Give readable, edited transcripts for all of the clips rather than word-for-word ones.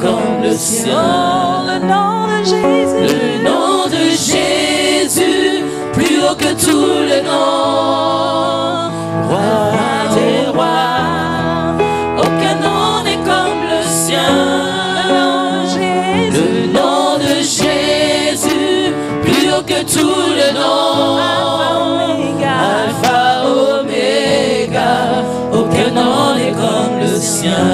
comme le sien. Le nom de Jésus. Le nom de Jésus, plus haut que tous les noms. Roi des rois, aucun nom n'est comme le sien. Le nom de Jésus, plus haut que tous les noms. Alpha, Oméga, aucun nom n'est comme le sien.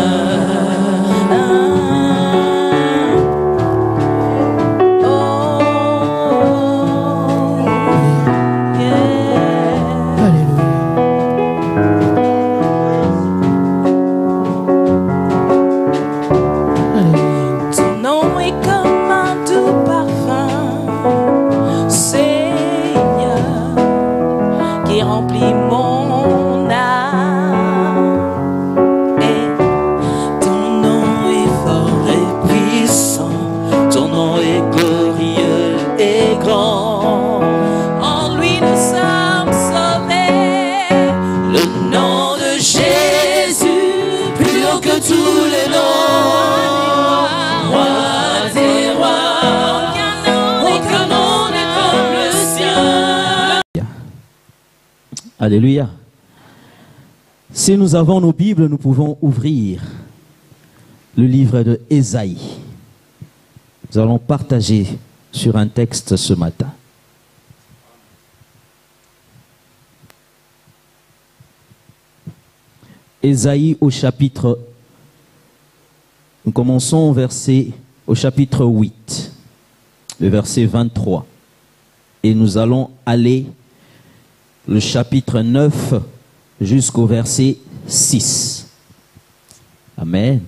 Alléluia. Si nous avons nos Bibles, nous pouvons ouvrir le livre de Ésaïe. Nous allons partager sur un texte ce matin. Ésaïe au chapitre, nous commençons au chapitre 8, le verset 23. Et nous allons aller le chapitre 9 jusqu'au verset 6. Amen.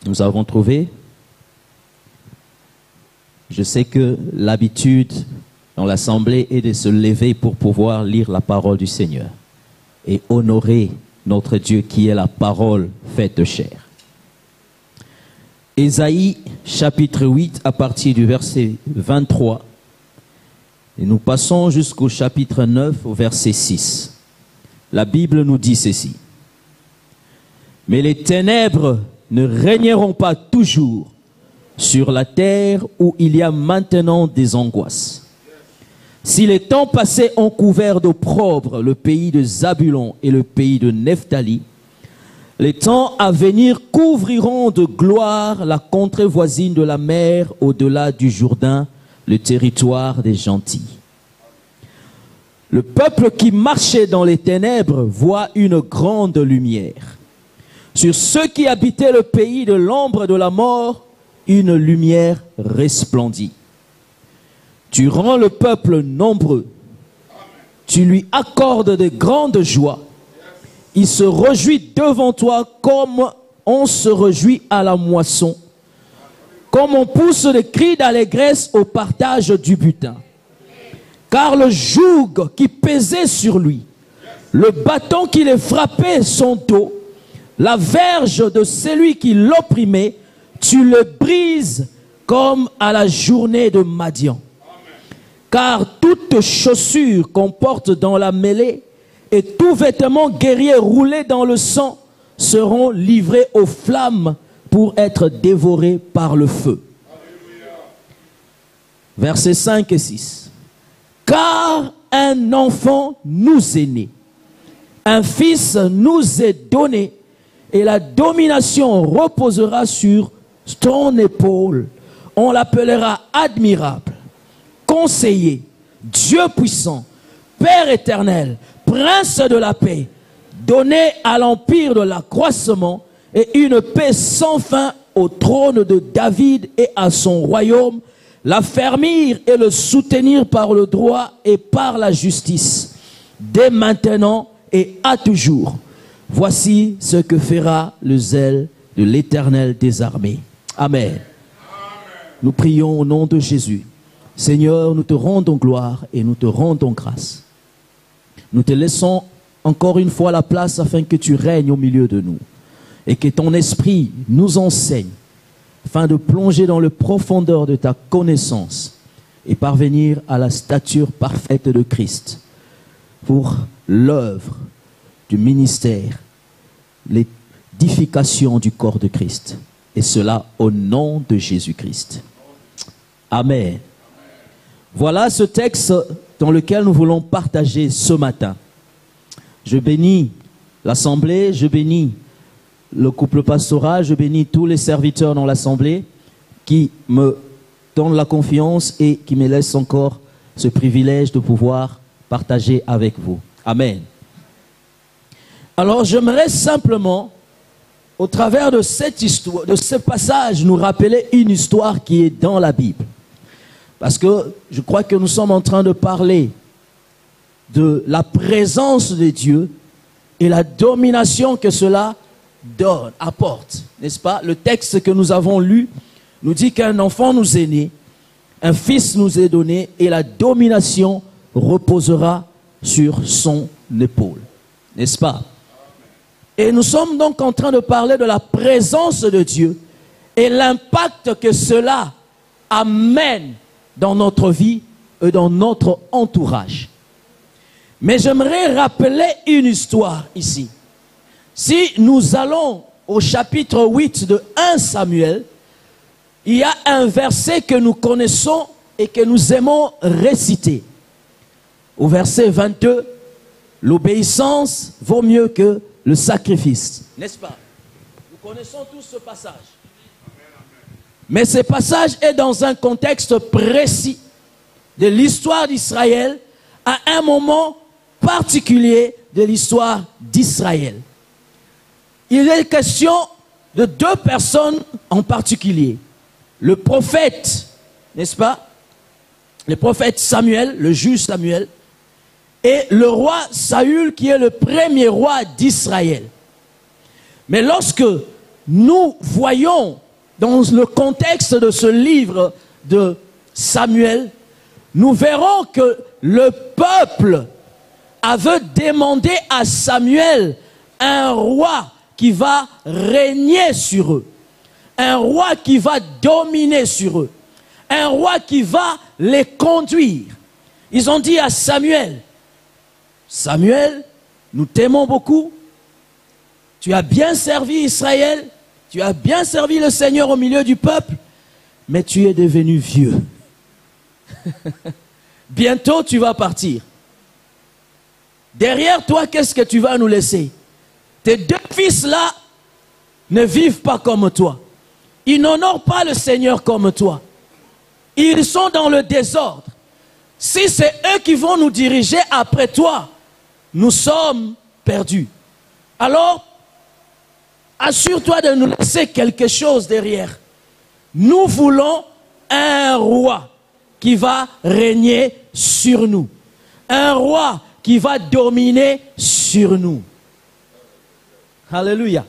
Nous avons trouvé. Je sais que l'habitude dans l'assemblée est de se lever pour pouvoir lire la parole du Seigneur et honorer notre Dieu qui est la parole faite chair. Ésaïe chapitre 8 à partir du verset 23. Et nous passons jusqu'au chapitre 9, au verset 6. La Bible nous dit ceci. Mais les ténèbres ne régneront pas toujours sur la terre où il y a maintenant des angoisses. Si les temps passés ont couvert d'opprobre le pays de Zabulon et le pays de Nephtali, les temps à venir couvriront de gloire la contrée voisine de la mer au-delà du Jourdain, le territoire des gentils. Le peuple qui marchait dans les ténèbres voit une grande lumière. Sur ceux qui habitaient le pays de l'ombre de la mort, une lumière resplendit. Tu rends le peuple nombreux. Tu lui accordes de grandes joies. Il se réjouit devant toi comme on se réjouit à la moisson, comme on pousse des cris d'allégresse au partage du butin. Car le joug qui pesait sur lui, le bâton qui les frappait son dos, la verge de celui qui l'opprimait, tu le brises comme à la journée de Madian. Car toute chaussure qu'on porte dans la mêlée et tout vêtement guerrier roulé dans le sang seront livrés aux flammes pour être dévorés par le feu. Versets 5 et 6. Car un enfant nous est né, un fils nous est donné, et la domination reposera sur ton épaule. On l'appellera admirable, conseiller, Dieu puissant, Père éternel, Prince de la paix, donné à l'empire de l'accroissement et une paix sans fin au trône de David et à son royaume, l'affermir et le soutenir par le droit et par la justice, dès maintenant et à toujours. Voici ce que fera le zèle de l'Éternel des armées. Amen. Amen. Nous prions au nom de Jésus. Seigneur, nous te rendons gloire et nous te rendons grâce. Nous te laissons encore une fois la place afin que tu règnes au milieu de nous et que ton esprit nous enseigne afin de plonger dans le profondeur de ta connaissance et parvenir à la stature parfaite de Christ pour l'œuvre du ministère, les l'édification du corps de Christ. Et cela au nom de Jésus-Christ. Amen. Voilà ce texte dans lequel nous voulons partager ce matin. Je bénis l'assemblée, je bénis le couple pastoral, je bénis tous les serviteurs dans l'assemblée qui me donnent la confiance et qui me laissent encore ce privilège de pouvoir partager avec vous. Amen. Alors j'aimerais simplement, au travers de cette histoire, de ce passage, nous rappeler une histoire qui est dans la Bible. Parce que je crois que nous sommes en train de parler de la présence de Dieu et la domination que cela donne, apporte, n'est-ce pas? Le texte que nous avons lu nous dit qu'un enfant nous est né, un fils nous est donné et la domination reposera sur son épaule, n'est-ce pas? Et nous sommes donc en train de parler de la présence de Dieu et l'impact que cela amène dans notre vie et dans notre entourage. Mais j'aimerais rappeler une histoire ici. Si nous allons au chapitre 8 de 1 Samuel, il y a un verset que nous connaissons et que nous aimons réciter. Au verset 22, l'obéissance vaut mieux que le sacrifice. N'est-ce pas? Nous connaissons tous ce passage. Mais ce passage est dans un contexte précis de l'histoire d'Israël à un moment particulier de l'histoire d'Israël. Il est question de deux personnes en particulier. Le prophète, n'est-ce pas? Le prophète Samuel, le juge Samuel, et le roi Saül qui est le premier roi d'Israël. Mais lorsque nous voyons dans le contexte de ce livre de Samuel, nous verrons que le peuple avait demandé à Samuel un roi qui va régner sur eux, un roi qui va dominer sur eux, un roi qui va les conduire. Ils ont dit à Samuel, Samuel, nous t'aimons beaucoup, tu as bien servi Israël, tu as bien servi le Seigneur au milieu du peuple, mais tu es devenu vieux. Bientôt tu vas partir. Derrière toi, qu'est-ce que tu vas nous laisser? Tes deux fils-là ne vivent pas comme toi. Ils n'honorent pas le Seigneur comme toi. Ils sont dans le désordre. Si c'est eux qui vont nous diriger après toi, nous sommes perdus. Alors, assure-toi de nous laisser quelque chose derrière. Nous voulons un roi qui va régner sur nous. Un roi qui va dominer sur nous. Alléluia.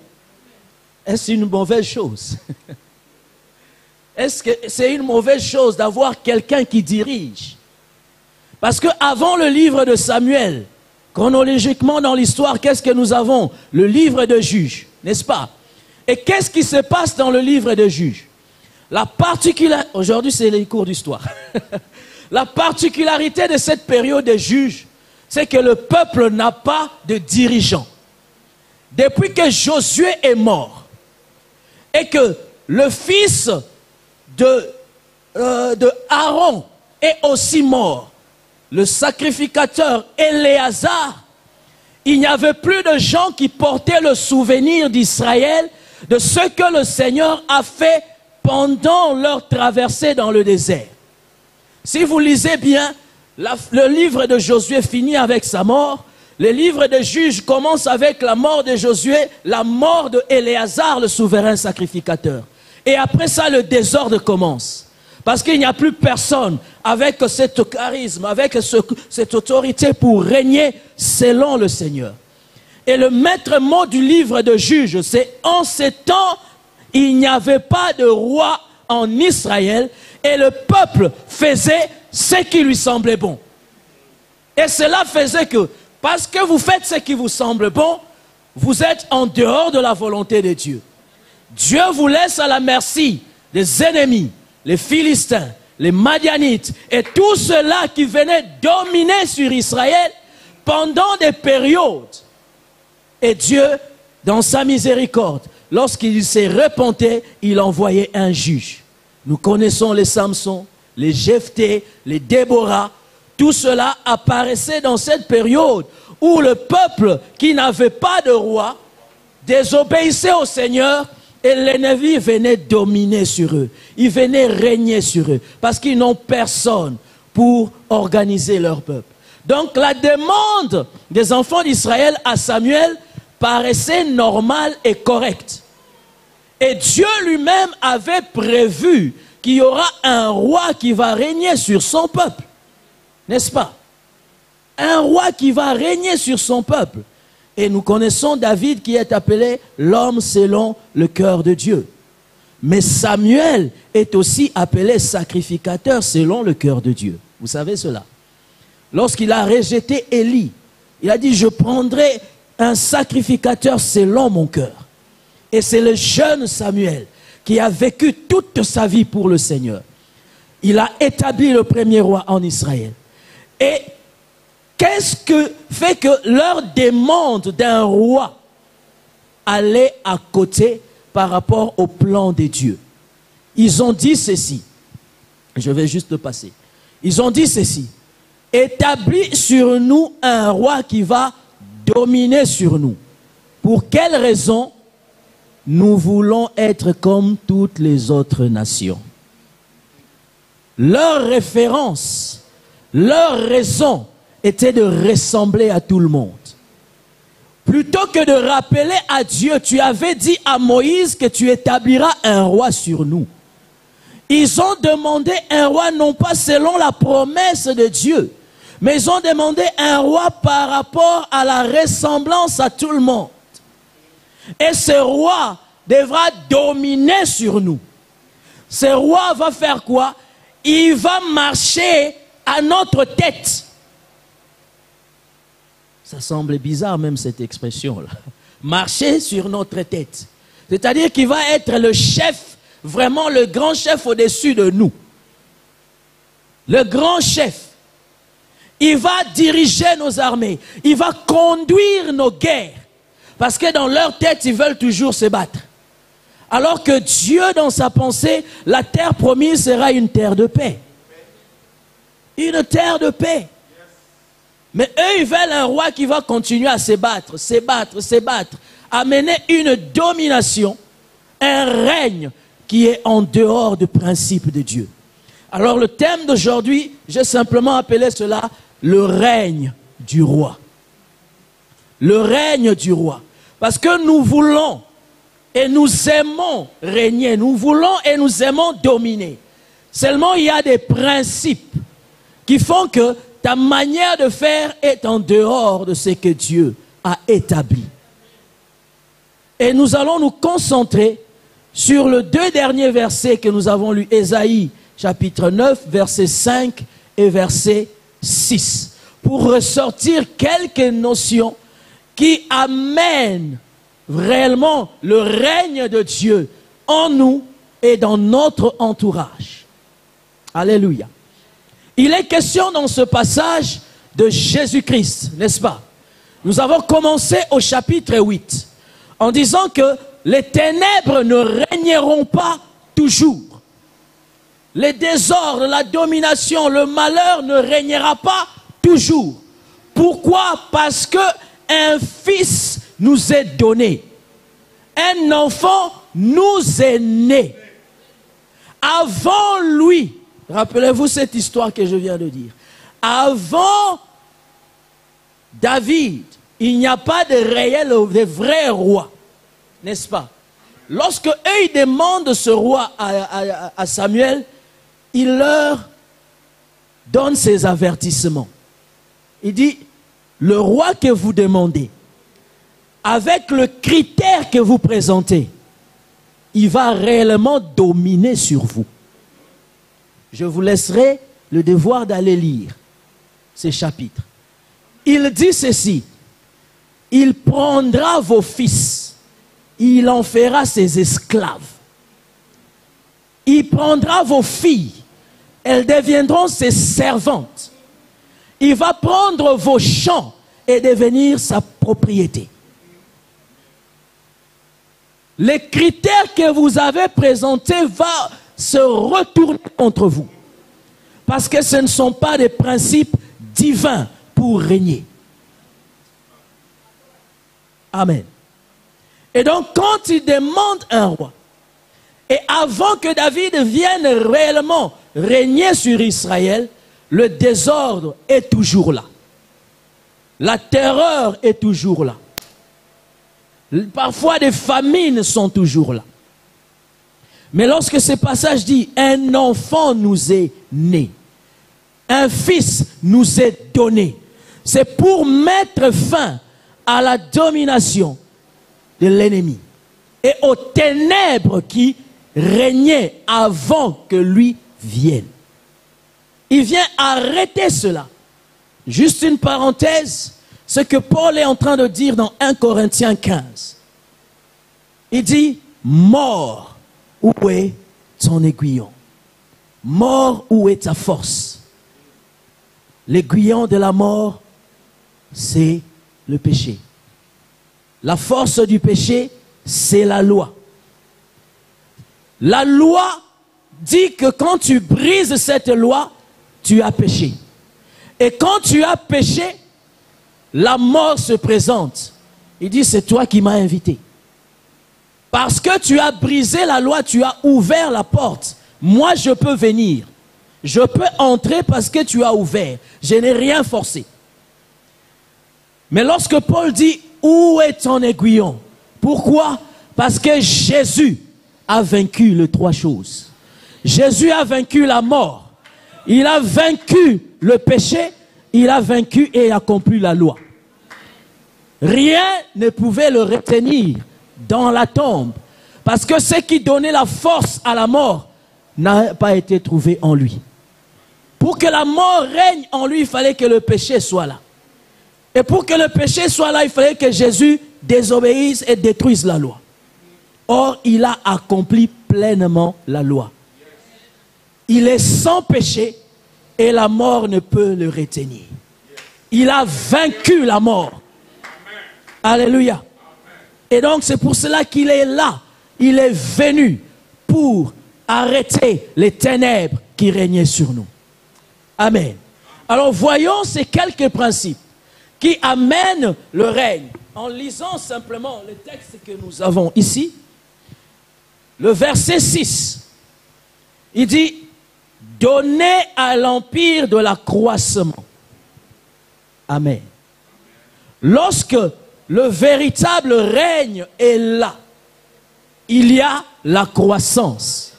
Est-ce une mauvaise chose? Est-ce que c'est une mauvaise chose d'avoir quelqu'un qui dirige? Parce qu'avant le livre de Samuel, chronologiquement dans l'histoire, qu'est-ce que nous avons? Le livre de Juges, n'est-ce pas? Et qu'est-ce qui se passe dans le livre de Juges? La particularité, aujourd'hui c'est les cours d'histoire. La particularité de cette période de Juges, c'est que le peuple n'a pas de dirigeant. Depuis que Josué est mort et que le fils de Aaron est aussi mort, le sacrificateur Éléazar, il n'y avait plus de gens qui portaient le souvenir d'Israël de ce que le Seigneur a fait pendant leur traversée dans le désert. Si vous lisez bien, le livre de Josué finit avec sa mort. Le livre des Juges commence avec la mort de Josué, la mort de Éléazar, le souverain sacrificateur. Et après ça, le désordre commence. Parce qu'il n'y a plus personne avec ce charisme, avec cette autorité pour régner selon le Seigneur. Et le maître mot du livre de Juges, c'est en ces temps, il n'y avait pas de roi en Israël et le peuple faisait ce qui lui semblait bon. Et cela faisait que, parce que vous faites ce qui vous semble bon, vous êtes en dehors de la volonté de Dieu. Dieu vous laisse à la merci des ennemis, les Philistins, les Madianites et tout cela qui venait dominer sur Israël pendant des périodes. Et Dieu dans sa miséricorde, lorsqu'il s'est repenti, il envoyait un juge. Nous connaissons les Samson, les Jephthé, les Déborah. Tout cela apparaissait dans cette période où le peuple qui n'avait pas de roi désobéissait au Seigneur et l'ennemi venait dominer sur eux. Il venait régner sur eux parce qu'ils n'ont personne pour organiser leur peuple. Donc la demande des enfants d'Israël à Samuel paraissait normale et correcte. Et Dieu lui-même avait prévu qu'il y aura un roi qui va régner sur son peuple. N'est-ce pas? Un roi qui va régner sur son peuple. Et nous connaissons David qui est appelé l'homme selon le cœur de Dieu. Mais Samuel est aussi appelé sacrificateur selon le cœur de Dieu. Vous savez cela? Lorsqu'il a rejeté Élie, il a dit, je prendrai un sacrificateur selon mon cœur. Et c'est le jeune Samuel qui a vécu toute sa vie pour le Seigneur. Il a établi le premier roi en Israël. Et qu'est-ce que fait que leur demande d'un roi allait à côté par rapport au plan de Dieu? Ils ont dit ceci. Je vais juste le passer. Ils ont dit ceci. Établis sur nous un roi qui va dominer sur nous. Pour quelle raison? Nous voulons être comme toutes les autres nations. Leur référence, leur raison était de ressembler à tout le monde. Plutôt que de rappeler à Dieu, tu avais dit à Moïse que tu établiras un roi sur nous. Ils ont demandé un roi non pas selon la promesse de Dieu, mais ils ont demandé un roi par rapport à la ressemblance à tout le monde. Et ce roi devra dominer sur nous. Ce roi va faire quoi? Il va marcher à notre tête. Ça semble bizarre même cette expression-là. Marcher sur notre tête. C'est-à-dire qu'il va être le chef, vraiment le grand chef au-dessus de nous. Le grand chef. Il va diriger nos armées. Il va conduire nos guerres. Parce que dans leur tête, ils veulent toujours se battre. Alors que Dieu, dans sa pensée, la terre promise sera une terre de paix. Une terre de paix. Mais eux, ils veulent un roi qui va continuer à se battre, se battre, se battre. Amener une domination, un règne qui est en dehors du principe de Dieu. Alors le thème d'aujourd'hui, j'ai simplement appelé cela le règne du roi. Le règne du roi. Parce que nous voulons et nous aimons régner. Nous voulons et nous aimons dominer. Seulement, il y a des principes qui font que ta manière de faire est en dehors de ce que Dieu a établi. Et nous allons nous concentrer sur les deux derniers versets que nous avons lus. Ésaïe, chapitre 9, verset 5 et verset 6. Pour ressortir quelques notions qui amènent réellement le règne de Dieu en nous et dans notre entourage. Alléluia. Il est question dans ce passage de Jésus-Christ, n'est-ce pas? Nous avons commencé au chapitre 8 en disant que les ténèbres ne régneront pas toujours. Les désordres, la domination, le malheur ne régnera pas toujours. Pourquoi? Parce que un fils nous est donné. Un enfant nous est né. Avant lui, rappelez-vous cette histoire que je viens de dire. Avant David, il n'y a pas de réel, de vrai roi. N'est-ce pas? Lorsque eux ils demandent ce roi à Samuel, il leur donne ses avertissements. Il dit, le roi que vous demandez, avec le critère que vous présentez, il va réellement dominer sur vous. Je vous laisserai le devoir d'aller lire ces chapitres. Il dit ceci, il prendra vos fils, il en fera ses esclaves. Il prendra vos filles, elles deviendront ses servantes. Il va prendre vos champs et devenir sa propriété. les critères que vous avez présentés vont se retourner contre vous. Parce que ce ne sont pas des principes divins pour régner. Amen. Et donc, quand il demande un roi, et avant que David vienne réellement régner sur Israël, le désordre est toujours là. La terreur est toujours là. Parfois, des famines sont toujours là. Mais lorsque ce passage dit, un enfant nous est né, un fils nous est donné, c'est pour mettre fin à la domination de l'ennemi et aux ténèbres qui régnaient avant que lui vienne. Il vient arrêter cela. Juste une parenthèse, ce que Paul est en train de dire dans 1 Corinthiens 15. Il dit, mort, où est ton aiguillon? Mort, où est ta force? L'aiguillon de la mort, c'est le péché. La force du péché, c'est la loi. La loi dit que quand tu brises cette loi, tu as péché. Et quand tu as péché, la mort se présente. Il dit, c'est toi qui m'as invité. Parce que tu as brisé la loi, tu as ouvert la porte. Moi, je peux venir. Je peux entrer parce que tu as ouvert. Je n'ai rien forcé. Mais lorsque Paul dit, où est ton aiguillon? Pourquoi? Parce que Jésus a vaincu les trois choses. Jésus a vaincu la mort. Il a vaincu le péché. Il a vaincu et accompli la loi. Rien ne pouvait le retenir dans la tombe. Parce que ce qui donnait la force à la mort n'a pas été trouvé en lui. Pour que la mort règne en lui, il fallait que le péché soit là. Et pour que le péché soit là, il fallait que Jésus désobéisse et détruise la loi. Or, il a accompli pleinement la loi. Il est sans péché et la mort ne peut le retenir. Il a vaincu la mort. Alléluia. Et donc, c'est pour cela qu'il est là. Il est venu pour arrêter les ténèbres qui régnaient sur nous. Amen. Alors, voyons ces quelques principes qui amènent le règne. En lisant simplement le texte que nous avons ici, le verset 6, il dit, donnez à l'empire de l'accroissement. Amen. Lorsque le véritable règne est là, il y a la croissance.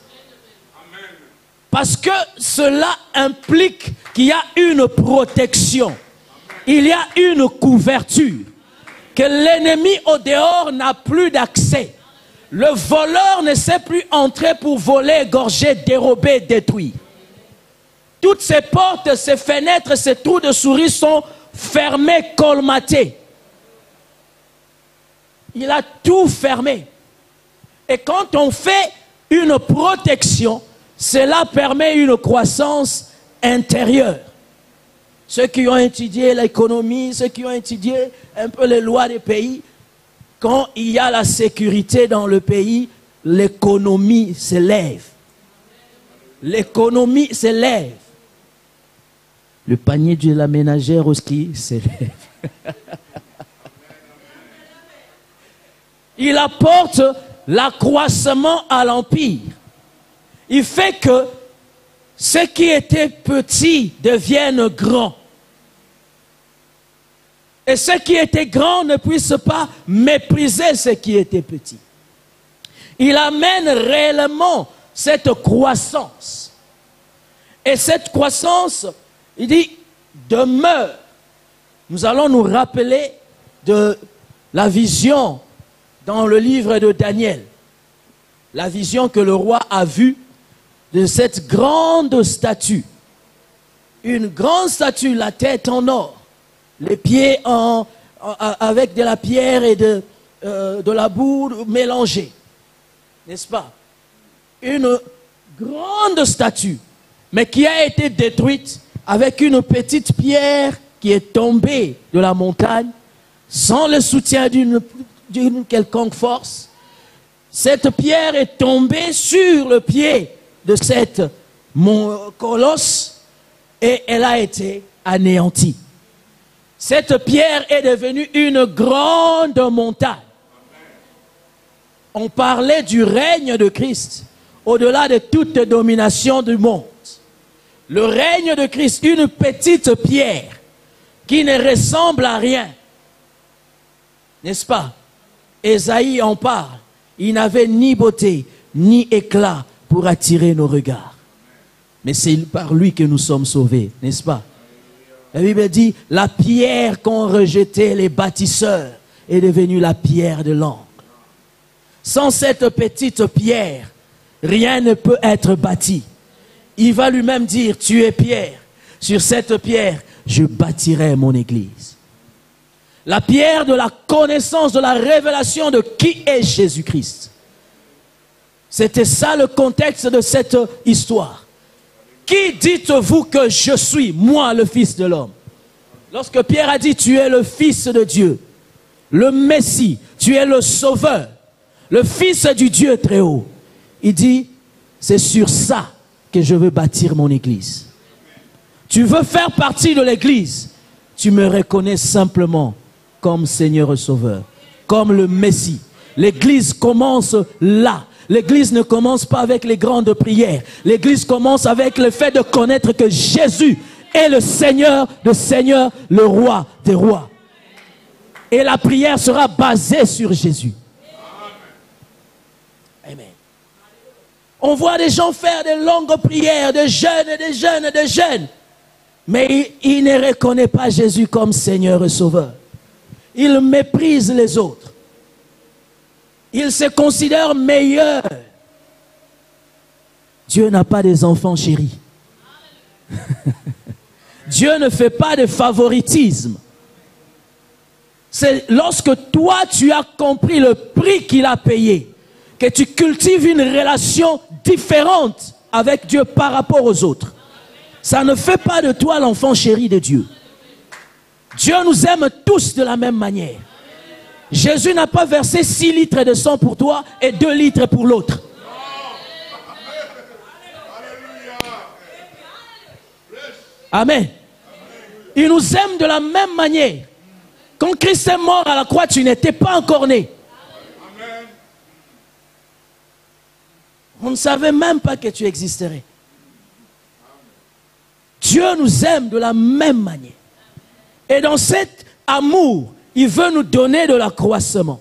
Parce que cela implique qu'il y a une protection. Il y a une couverture. Que l'ennemi au dehors n'a plus d'accès. Le voleur ne sait plus entrer pour voler, égorger, dérober, détruire. Toutes ces portes, ces fenêtres, ces trous de souris sont fermés, colmatés. Il a tout fermé. Et quand on fait une protection, cela permet une croissance intérieure. Ceux qui ont étudié l'économie, ceux qui ont étudié un peu les lois des pays, quand il y a la sécurité dans le pays, l'économie s'élève. L'économie s'élève. Le panier de la ménagère aussi s'élève. Il apporte l'accroissement à l'empire. Il fait que ce qui était petit devienne grand. Et ce qui était grand ne puisse pas mépriser ce qui était petit. Il amène réellement cette croissance. Et cette croissance, il dit, demeure. Nous allons nous rappeler de la vision dans le livre de Daniel. La vision que le roi a vue de cette grande statue. Une grande statue, la tête en or, les pieds avec de la pierre et de la boue mélangée. N'est-ce pas? Une grande statue, mais qui a été détruite avec une petite pierre qui est tombée de la montagne, sans le soutien d'une quelconque force. Cette pierre est tombée sur le pied de cette colosse et elle a été anéantie. Cette pierre est devenue une grande montagne. On parlait du règne de Christ au-delà de toute domination du monde. Le règne de Christ, une petite pierre qui ne ressemble à rien. N'est-ce pas? Ésaïe en parle. Il n'avait ni beauté, ni éclat pour attirer nos regards. Mais c'est par lui que nous sommes sauvés, n'est-ce pas? La Bible dit, la pierre qu'ont rejetée les bâtisseurs est devenue la pierre de l'angle. Sans cette petite pierre, rien ne peut être bâti. Il va lui-même dire, tu es pierre. Sur cette pierre, je bâtirai mon église. La pierre de la connaissance, de la révélation de qui est Jésus-Christ. C'était ça le contexte de cette histoire. Qui dites-vous que je suis, moi le Fils de l'homme? Lorsque Pierre a dit, tu es le Fils de Dieu, le Messie, tu es le Sauveur, le Fils du Dieu très haut. Il dit, c'est sur ça que je veux bâtir mon église. Tu veux faire partie de l'église, tu me reconnais simplement comme Seigneur et Sauveur, comme le Messie. L'église commence là. L'église ne commence pas avec les grandes prières. L'église commence avec le fait de connaître que Jésus est le Seigneur de Seigneurs, le Roi des Rois. Et la prière sera basée sur Jésus. Amen. On voit des gens faire de longues prières, de jeûnes, de jeûnes, de jeûnes. Mais ils ne reconnaissent pas Jésus comme Seigneur et Sauveur. Ils méprisent les autres. Ils se considèrent meilleurs. Dieu n'a pas des enfants chéris. Dieu ne fait pas de favoritisme. C'est lorsque toi tu as compris le prix qu'il a payé, que tu cultives une relation différente avec Dieu par rapport aux autres. Ça ne fait pas de toi l'enfant chéri de Dieu. Dieu nous aime tous de la même manière. Jésus n'a pas versé 6 litres de sang pour toi et 2 litres pour l'autre. Amen. Il nous aime de la même manière. Quand Christ est mort à la croix, tu n'étais pas encore né. On ne savait même pas que tu existerais. Dieu nous aime de la même manière. Et dans cet amour, il veut nous donner de l'accroissement.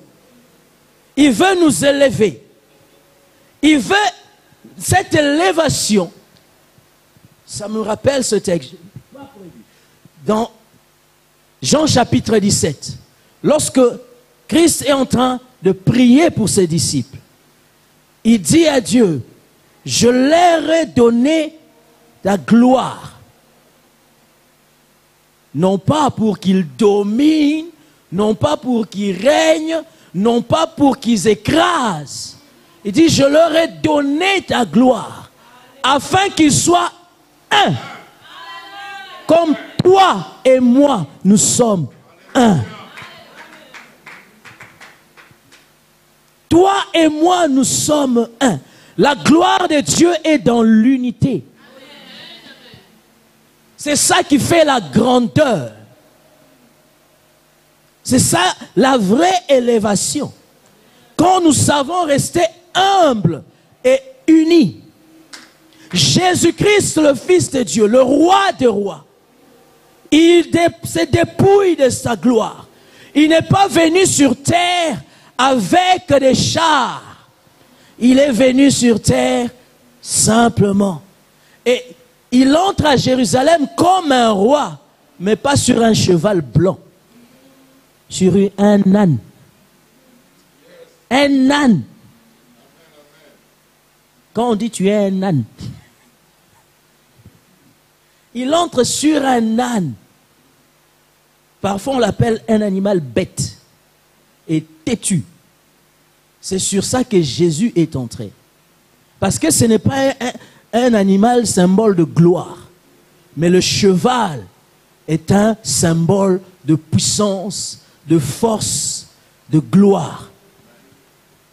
Il veut nous élever. Il veut cette élévation. Ça me rappelle ce texte. Dans Jean chapitre 17, lorsque Christ est en train de prier pour ses disciples, il dit à Dieu, je leur ai donné ta gloire. Non pas pour qu'ils dominent, non pas pour qu'ils règnent, non pas pour qu'ils écrasent. Il dit, je leur ai donné ta gloire, afin qu'ils soient un. Comme toi et moi, nous sommes un. Toi et moi, nous sommes un. La gloire de Dieu est dans l'unité. C'est ça qui fait la grandeur. C'est ça la vraie élévation. Quand nous savons rester humbles et unis. Jésus-Christ, le Fils de Dieu, le Roi des rois, il se dépouille de sa gloire. Il n'est pas venu sur terre avec des chars. Il est venu sur terre simplement. Et il entre à Jérusalem comme un roi, mais pas sur un cheval blanc. Sur un âne. Un âne. Quand on dit tu es un âne, il entre sur un âne. Parfois on l'appelle un animal bête et têtu. C'est sur ça que Jésus est entré. Parce que ce n'est pas un animal symbole de gloire, mais le cheval est un symbole de puissance, de force, de gloire.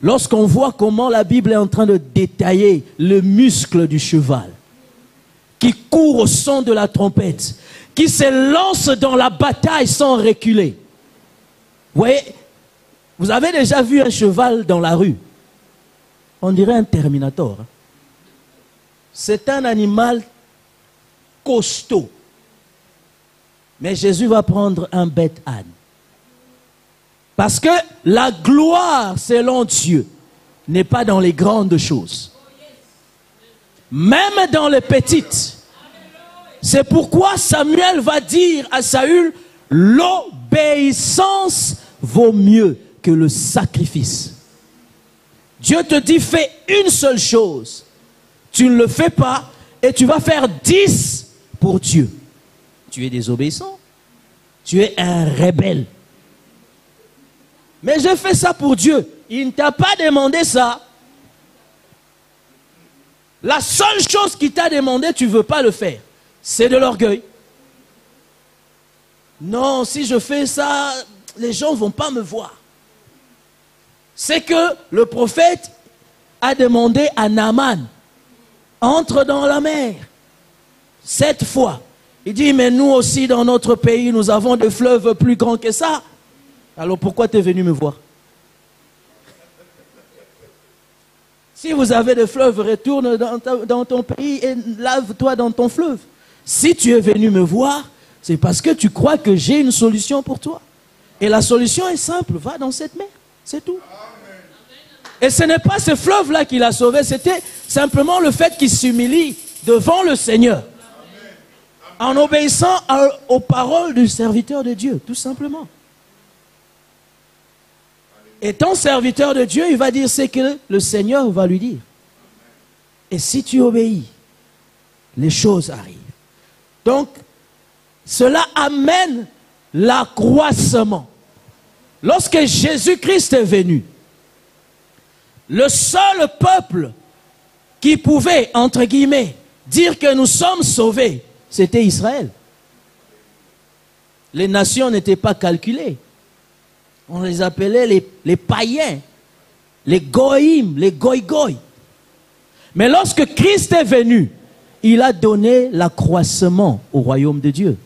lorsqu'on voit comment la Bible est en train de détailler le muscle du cheval, qui court au son de la trompette, qui se lance dans la bataille sans reculer. Vous voyez, vous avez déjà vu un cheval dans la rue? On dirait un Terminator. C'est un animal costaud. Mais Jésus va prendre un bête âne. Parce que la gloire, selon Dieu, n'est pas dans les grandes choses. Même dans les petites. C'est pourquoi Samuel va dire à Saül, l'obéissance vaut mieux que le sacrifice. Dieu te dit, fais une seule chose. Tu ne le fais pas et tu vas faire 10 pour Dieu. Tu es désobéissant. Tu es un rebelle. Mais je fais ça pour Dieu. Il ne t'a pas demandé ça. La seule chose qu'il t'a demandé, tu ne veux pas le faire. C'est de l'orgueil. Non, si je fais ça, les gens ne vont pas me voir. C'est que le prophète a demandé à Naaman, entre dans la mer 7 fois. Il dit, mais nous aussi dans notre pays, nous avons des fleuves plus grands que ça. Alors pourquoi tu es venu me voir? Si vous avez des fleuves, retourne dans ton pays et lave-toi dans ton fleuve. Si tu es venu me voir, c'est parce que tu crois que j'ai une solution pour toi. Et la solution est simple, va dans cette mer, c'est tout. Et ce n'est pas ce fleuve-là qui l'a sauvé, c'était simplement le fait qu'il s'humilie devant le Seigneur. En obéissant aux paroles du serviteur de Dieu, tout simplement. Étant serviteur de Dieu, il va dire ce que le Seigneur va lui dire. Et si tu obéis, les choses arrivent. Donc, cela amène l'accroissement. Lorsque Jésus-Christ est venu, le seul peuple qui pouvait, entre guillemets, dire que nous sommes sauvés, c'était Israël. Les nations n'étaient pas calculées. On les appelait les païens, les goïm, les goï-goï. Mais lorsque Christ est venu, il a donné l'accroissement au royaume de Dieu.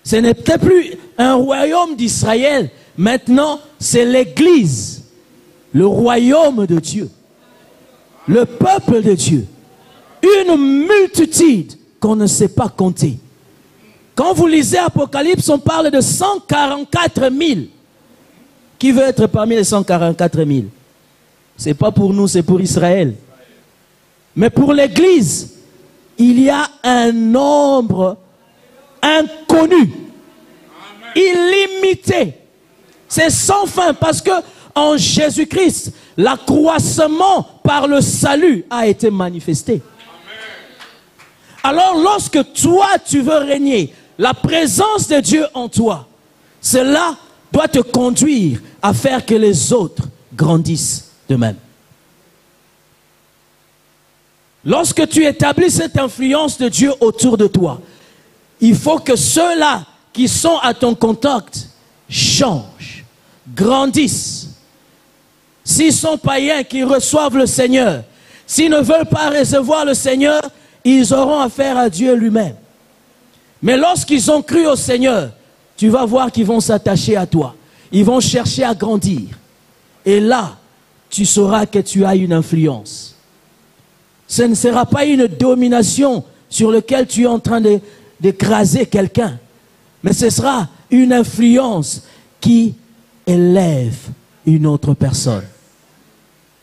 Ce n'était plus un royaume d'Israël. Maintenant, c'est l'Église, le royaume de Dieu, le peuple de Dieu. Une multitude qu'on ne sait pas compter. Quand vous lisez Apocalypse, on parle de 144 000. Qui veut être parmi les 144 000? Ce n'est pas pour nous, c'est pour Israël. Mais pour l'Église, il y a un nombre inconnu, illimité. C'est sans fin parce que en Jésus-Christ, l'accroissement par le salut a été manifesté. Alors lorsque toi tu veux régner, la présence de Dieu en toi, cela doit te conduire à faire que les autres grandissent de même. Lorsque tu établis cette influence de Dieu autour de toi, il faut que ceux-là qui sont à ton contact changent, grandissent. S'ils sont païens qui reçoivent le Seigneur, s'ils ne veulent pas recevoir le Seigneur, ils auront affaire à Dieu lui-même. Mais lorsqu'ils ont cru au Seigneur, tu vas voir qu'ils vont s'attacher à toi. Ils vont chercher à grandir. Et là, tu sauras que tu as une influence. Ce ne sera pas une domination sur laquelle tu es en train d'écraser quelqu'un. Mais ce sera une influence qui élève une autre personne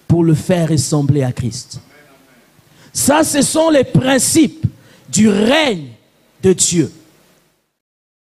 pour le faire ressembler à Christ. Ça, ce sont les principes du règne de Dieu.